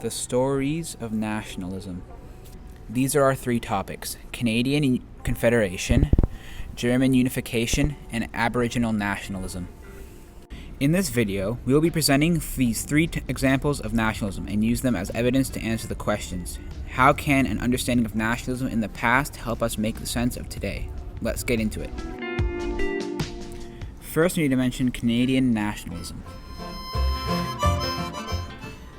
The Stories of Nationalism. These are our three topics: Canadian Confederation, German unification, and Aboriginal nationalism. In this video, we will be presenting these three examples of nationalism and use them as evidence to answer the questions. How can an understanding of nationalism in the past help us make sense of today? Let's get into it. First, we need to mention Canadian nationalism.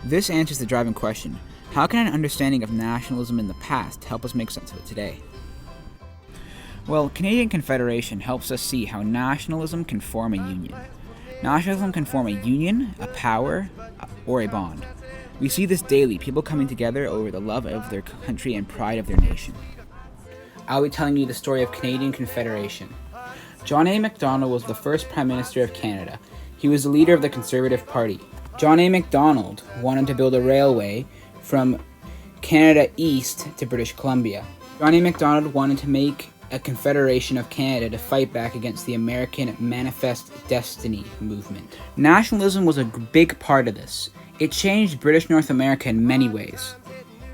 This answers the driving question: how can an understanding of nationalism in the past help us make sense of it today? Well, Canadian Confederation helps us see how nationalism can form a union. Nationalism can form a union, a power, or a bond. We see this daily, people coming together over the love of their country and pride of their nation. I'll be telling you the story of Canadian Confederation. John A. Macdonald was the first Prime Minister of Canada. He was the leader of the Conservative Party. John A. Macdonald wanted to build a railway from Canada east to British Columbia. John A. Macdonald wanted to make a confederation of Canada to fight back against the American Manifest Destiny movement. Nationalism was a big part of this. It changed British North America in many ways.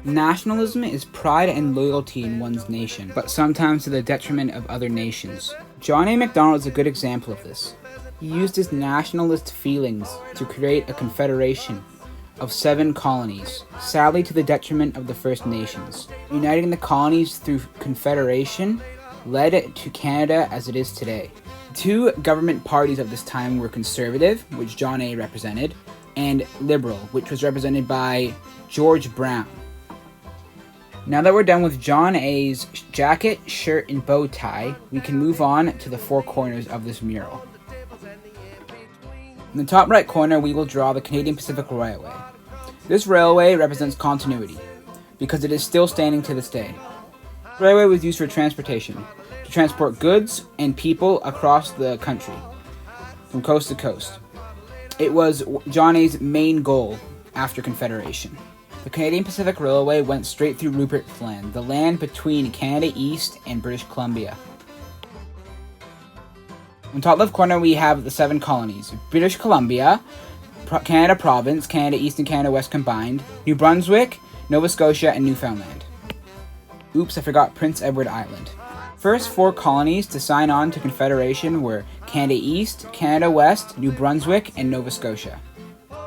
Nationalism is pride and loyalty in one's nation, but sometimes to the detriment of other nations. John A. Macdonald is a good example of this. He used his nationalist feelings to create a confederation of 7 colonies, sadly to the detriment of the First Nations. Uniting the colonies through confederation led to Canada as it is today. Two government parties of this time were Conservative, which John A. represented, and Liberal, which was represented by George Brown. Now that we're done with John A.'s jacket, shirt, and bow tie, we can move on to the 4 corners of this mural. In the top right corner, we will draw the Canadian Pacific Railway. This railway represents continuity, because it is still standing to this day. The railway was used for transportation, to transport goods and people across the country, from coast to coast. It was John A.'s main goal after Confederation. The Canadian Pacific Railway went straight through Rupert's Land, the land between Canada East and British Columbia. In the top left corner, we have the 7 colonies: British Columbia, Canada Province, Canada East and Canada West combined, New Brunswick, Nova Scotia, and Newfoundland. Oops, I forgot Prince Edward Island. First 4 colonies to sign on to Confederation were Canada East, Canada West, New Brunswick, and Nova Scotia.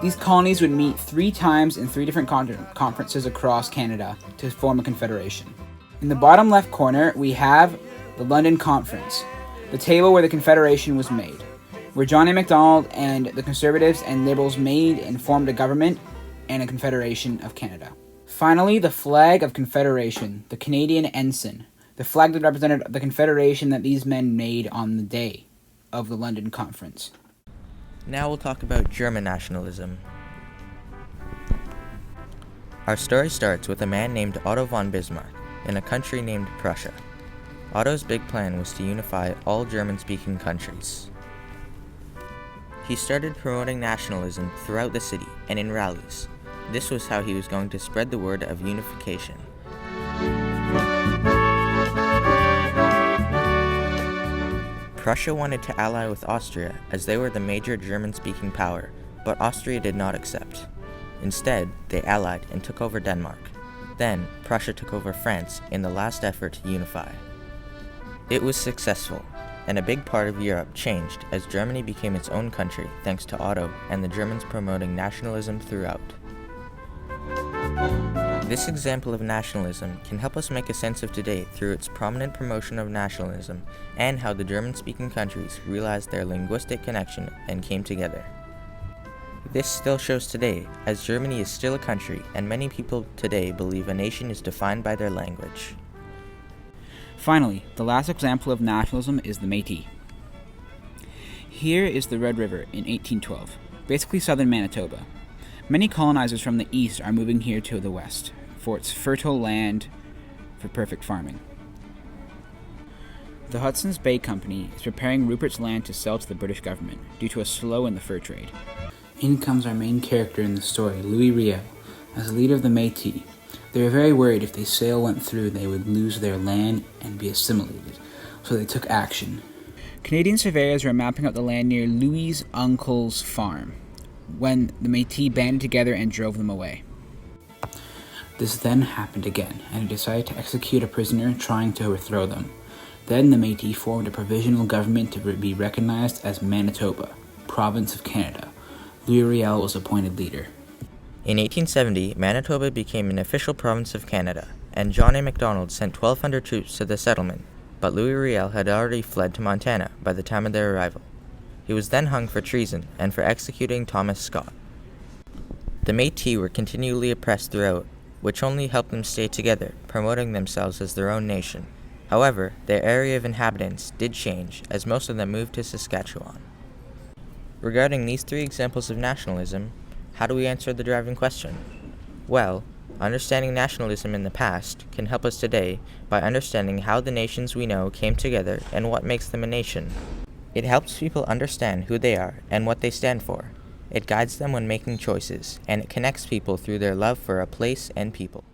These colonies would meet 3 times in 3 different conferences across Canada to form a confederation. In the bottom left corner, we have the London Conference, the table where the Confederation was made, where John A. Macdonald and the Conservatives and Liberals made and formed a government and a Confederation of Canada. Finally, the flag of Confederation, the Canadian ensign, the flag that represented the Confederation that these men made on the day of the London Conference. Now we'll talk about German nationalism. Our story starts with a man named Otto von Bismarck in a country named Prussia. Otto's big plan was to unify all German-speaking countries. He started promoting nationalism throughout the city and in rallies. This was how he was going to spread the word of unification. Prussia wanted to ally with Austria as they were the major German-speaking power, but Austria did not accept. Instead, they allied and took over Denmark. Then, Prussia took over France in the last effort to unify. It was successful, and a big part of Europe changed as Germany became its own country thanks to Otto and the Germans promoting nationalism throughout. This example of nationalism can help us make a sense of today through its prominent promotion of nationalism and how the German-speaking countries realized their linguistic connection and came together. This still shows today, as Germany is still a country and many people today believe a nation is defined by their language. Finally, the last example of nationalism is the Métis. Here is the Red River in 1812, basically southern Manitoba. Many colonizers from the east are moving here to the west for its fertile land for perfect farming. The Hudson's Bay Company is preparing Rupert's Land to sell to the British government due to a slow in the fur trade. In comes our main character in the story, Louis Riel, as the leader of the Métis. They were very worried if the sale went through they would lose their land and be assimilated, so they took action. Canadian surveyors were mapping out the land near Louis' uncle's farm when the Métis banded together and drove them away. This then happened again, and he decided to execute a prisoner trying to overthrow them. Then the Métis formed a provisional government to be recognized as Manitoba, province of Canada. Louis Riel was appointed leader. In 1870, Manitoba became an official province of Canada, and John A. Macdonald sent 1,200 troops to the settlement, but Louis Riel had already fled to Montana by the time of their arrival. He was then hung for treason and for executing Thomas Scott. The Métis were continually oppressed throughout, which only helped them stay together, promoting themselves as their own nation. However, their area of inhabitants did change, as most of them moved to Saskatchewan. Regarding these three examples of nationalism, how do we answer the driving question? Well, understanding nationalism in the past can help us today by understanding how the nations we know came together and what makes them a nation. It helps people understand who they are and what they stand for. It guides them when making choices, and it connects people through their love for a place and people.